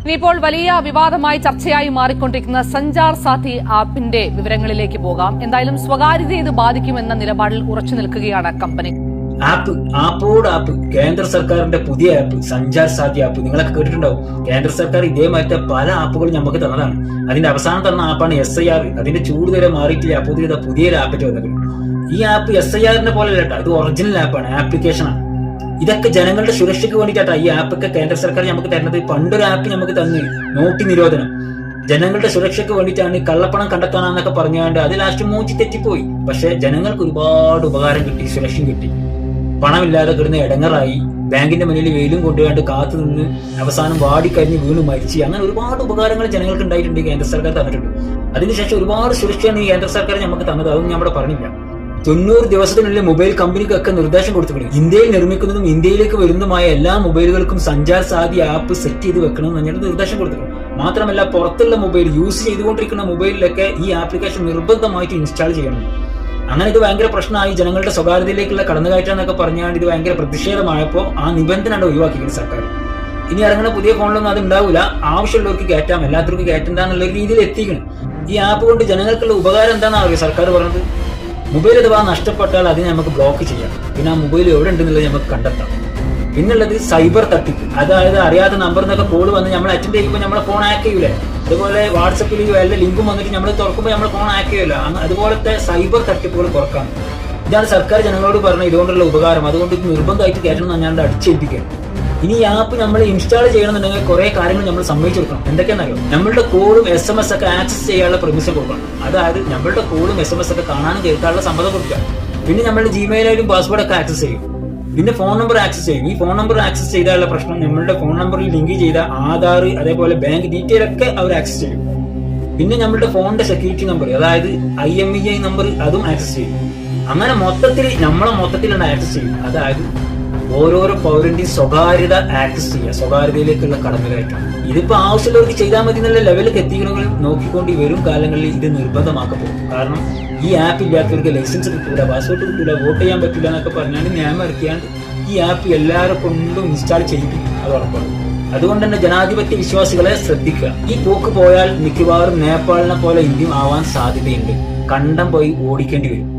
ഇനിയിപ്പോൾ വലിയ വിവാദമായി ചർച്ചയായി മാറിക്കൊണ്ടിരിക്കുന്ന സഞ്ചാർ സാഥി ആപ്പിന്റെ വിവരങ്ങളിലേക്ക് പോകാം. എന്തായാലും സ്വകാര്യതയെ ഇത് ബാധിക്കുമെന്ന നിലപാടിൽ ഉറച്ചു നിൽക്കുകയാണ് കമ്പനി. ആപ്പ് കേന്ദ്ര സർക്കാരിന്റെ പുതിയ ആപ്പ് സഞ്ചാർ സാഥി ആപ്പ് നിങ്ങളൊക്കെ കേട്ടിട്ടുണ്ടാവും. കേന്ദ്ര സർക്കാർ ഇതേമാറ്റ പല ആപ്പുകളും നമുക്ക് തന്നതാണ്. അതിന്റെ അവസാനം തന്ന ആപ്പാണ് SIR. അതിന്റെ ചൂട് വരെ മാറിയിട്ടില്ല. അപ്പോൾ പുതിയൊരു ആപ്പ് വന്നത്. ഈ ആപ്പ് SIRന്റെ പോലെ അല്ല, ഇത് ഒറിജിനൽ ആപ്പാണ്, ആപ്ലിക്കേഷനാണ്. ഇതൊക്കെ ജനങ്ങളുടെ സുരക്ഷയ്ക്ക് വേണ്ടിയിട്ടാണ് ഈ ആപ്പൊക്കെ കേന്ദ്ര സർക്കാർ നമുക്ക് തരുന്നത്. പണ്ടൊരു ആപ്പ് നമുക്ക് തന്നു, നോട്ട് നിരോധനം. ജനങ്ങളുടെ സുരക്ഷയ്ക്ക് വേണ്ടിയിട്ടാണ്, കള്ളപ്പണം കണ്ടെത്താനാന്നൊക്കെ പറഞ്ഞുകൊണ്ട് അത് ലാസ്റ്റ് മൂച്ചി തെറ്റിപ്പോയി. പക്ഷെ ജനങ്ങൾക്ക് ഒരുപാട് ഉപകാരം കിട്ടി, സുരക്ഷയും കിട്ടി. പണമില്ലാതെ കിടന്ന് ഇടങ്ങറായി, ബാങ്കിന്റെ മുന്നിൽ വെയിലും കൊണ്ടുപോയിട്ട് കാത്തു നിന്ന് അവസാനം വാടിക്കരിഞ്ഞ് വീണ് മരിച്ച്, അങ്ങനെ ഒരുപാട് ഉപകാരങ്ങൾ ജനങ്ങൾക്ക് ഉണ്ടായിട്ടുണ്ട്, കേന്ദ്ര സർക്കാർ തന്നിട്ടുണ്ട്. അതിനുശേഷം ഒരുപാട് സുരക്ഷയാണ് ഈ കേന്ദ്ര സർക്കാർ നമുക്ക് തന്നത്. അതൊന്നും ഞാൻ ഇവിടെ പറഞ്ഞില്ല. 90 ദിവസത്തിനുള്ളിൽ മൊബൈൽ കമ്പനിക്കൊക്കെ നിർദ്ദേശം കൊടുത്തിട്ടുണ്ട്. ഇന്ത്യയിൽ നിർമ്മിക്കുന്നതും ഇന്ത്യയിലേക്ക് വരുന്നതുമായ എല്ലാ മൊബൈലുകൾക്കും സഞ്ചാർ സാഥി ആപ്പ് സെറ്റ് ചെയ്ത് വെക്കണം എന്ന് നിർദ്ദേശം കൊടുത്തിട്ടുണ്ട്. മാത്രമല്ല, പുറത്തുള്ള മൊബൈൽ യൂസ് ചെയ്തുകൊണ്ടിരിക്കുന്ന മൊബൈലിലൊക്കെ ഈ ആപ്ലിക്കേഷൻ നിർബന്ധമായിട്ട് ഇൻസ്റ്റാൾ ചെയ്യണം. അങ്ങനെ ഇത് ഭയങ്കര പ്രശ്നമായി. ജനങ്ങളുടെ സ്വകാര്യതയിലേക്കുള്ള കടന്നുകയറ്റം എന്നൊക്കെ പറഞ്ഞാൽ ഇത് ഭയങ്കര പ്രതിഷേധമായപ്പോൾ ആ നിബന്ധന ഒഴിവാക്കിയിരിക്കുന്നു സർക്കാർ. ഇനി ഇറങ്ങുന്ന പുതിയ ഫോണിലൊന്നും അത് ഉണ്ടാവില്ല. ആവശ്യമുള്ളവർക്ക് കയറ്റാം, എല്ലാവർക്കും കയറ്റണ്ടെന്നുള്ള രീതിയിൽ എത്തിക്കണം. ഈ ആപ്പ് കൊണ്ട് ജനങ്ങൾക്കുള്ള ഉപകാരം എന്താണെന്ന് അറിയാം സർക്കാർ പറഞ്ഞത്. മൊബൈൽ അഥവാ നഷ്ടപ്പെട്ടാൽ അതിനെ നമുക്ക് ബ്ലോക്ക് ചെയ്യാം. പിന്നെ ആ മൊബൈൽ എവിടെ ഉണ്ടെന്നുള്ളത് നമുക്ക് കണ്ടെത്താം. പിന്നുള്ളത് സൈബർ തട്ടിപ്പ്. അതായത് അറിയാത്ത നമ്പറിൽ നിന്നൊക്കെ കോൾ വന്ന് നമ്മൾ അറ്റൻഡ് ചെയ്യുമ്പോൾ നമ്മളെ ഫോൺ ഹാക്ക് ചെയ്യൂലേ. അതുപോലെ വാട്സപ്പിൽ വല്ല ലിങ്കും വന്നിട്ട് നമ്മൾ തുറക്കുമ്പോൾ നമ്മൾ ഫോൺ ഹാക്ക് ചെയ്യൂല. അതുപോലത്തെ സൈബർ തട്ടിപ്പുകൾ കുറക്കാം. ഇതാണ് സർക്കാർ ജനങ്ങളോട് പറഞ്ഞ ഇതുകൊണ്ടുള്ള ഉപകാരം. അതുകൊണ്ട് ഇത് നിർബന്ധമായിട്ട് കയറ്റണം എന്ന് ഞാൻ അടിച്ചേൽപ്പിക്കുക. ഇനി ഈ ആപ്പ് നമ്മൾ ഇൻസ്റ്റാൾ ചെയ്യണമെന്നുണ്ടെങ്കിൽ കുറെ കാര്യങ്ങൾ നമ്മൾ സമ്മതിച്ചു കൊടുക്കണം. എന്തൊക്കെയാണെന്നറിയോ? നമ്മളുടെ കോളും SMS ഒക്കെ ആക്സസ് ചെയ്യാനുള്ള പെർമിഷൻ കൊടുക്കണം. അതായത് നമ്മളുടെ കോളും SMS ഒക്കെ കാണാനും കേൾക്കാനുള്ള സമ്മതം കൊടുക്കുക. പിന്നെ നമ്മളുടെ Gmail ഐഡിയും പാസ്വേഡ് ഒക്കെ ആക്സസ് ചെയ്യും. പിന്നെ ഫോൺ നമ്പർ ആക്സസ് ചെയ്യും. ഈ ഫോൺ നമ്പർ ആക്സസ് ചെയ്താലുള്ള പ്രശ്നം, നമ്മളുടെ ഫോൺ നമ്പറിൽ ലിങ്ക് ചെയ്ത ആധാർ അതേപോലെ ബാങ്ക് ഡീറ്റെയിൽ ഒക്കെ അവർ ആക്സസ് ചെയ്യും. പിന്നെ നമ്മളുടെ ഫോണിന്റെ സെക്യൂരിറ്റി നമ്പർ, അതായത് IMEI നമ്പർ, അതും ആക്സസ് ചെയ്യും. അങ്ങനെ മൊത്തത്തിലാണ് ആക്സസ് ചെയ്യും. അതായത് ഓരോരോ പൗരന്റെയും സ്വകാര്യത ആക്സസ് ചെയ്യുക, സ്വകാര്യതയിലേക്കുള്ള കടന്നുകയറ്റം. ഇതിപ്പോ ആവശ്യമുള്ളവർക്ക് ചെയ്താൽ മതി എന്നുള്ള ലെവലിലേക്ക് എത്തിക്കണമെങ്കിൽ നോക്കിക്കൊണ്ട് വരും കാലങ്ങളിൽ ഇത് നിർബന്ധമാക്കപ്പെടും. കാരണം ഈ ആപ്പ് ഇല്ലാത്തവർക്ക് ലൈസൻസ് കിട്ടൂല, പാസ്പോർട്ട് കിട്ടൂല, വോട്ട് ചെയ്യാൻ പറ്റില്ല എന്നൊക്കെ പറഞ്ഞാൽ നിയമം ഇറക്കിയാണ്ട് ഈ ആപ്പ് എല്ലാവരെ കൊണ്ടും ഇൻസ്റ്റാൾ ചെയ്യിപ്പിക്കും. അത് ഉറപ്പാണ്. അതുകൊണ്ട് തന്നെ ജനാധിപത്യ വിശ്വാസികളെ ശ്രദ്ധിക്കുക. ഈ പോക്ക് പോയാൽ മിക്കവാറും നേപ്പാളിനെ പോലെ ഇന്ത്യയും ആവാൻ സാധ്യതയുണ്ട്. കണ്ടം പോയി ഓടിക്കേണ്ടി വരും.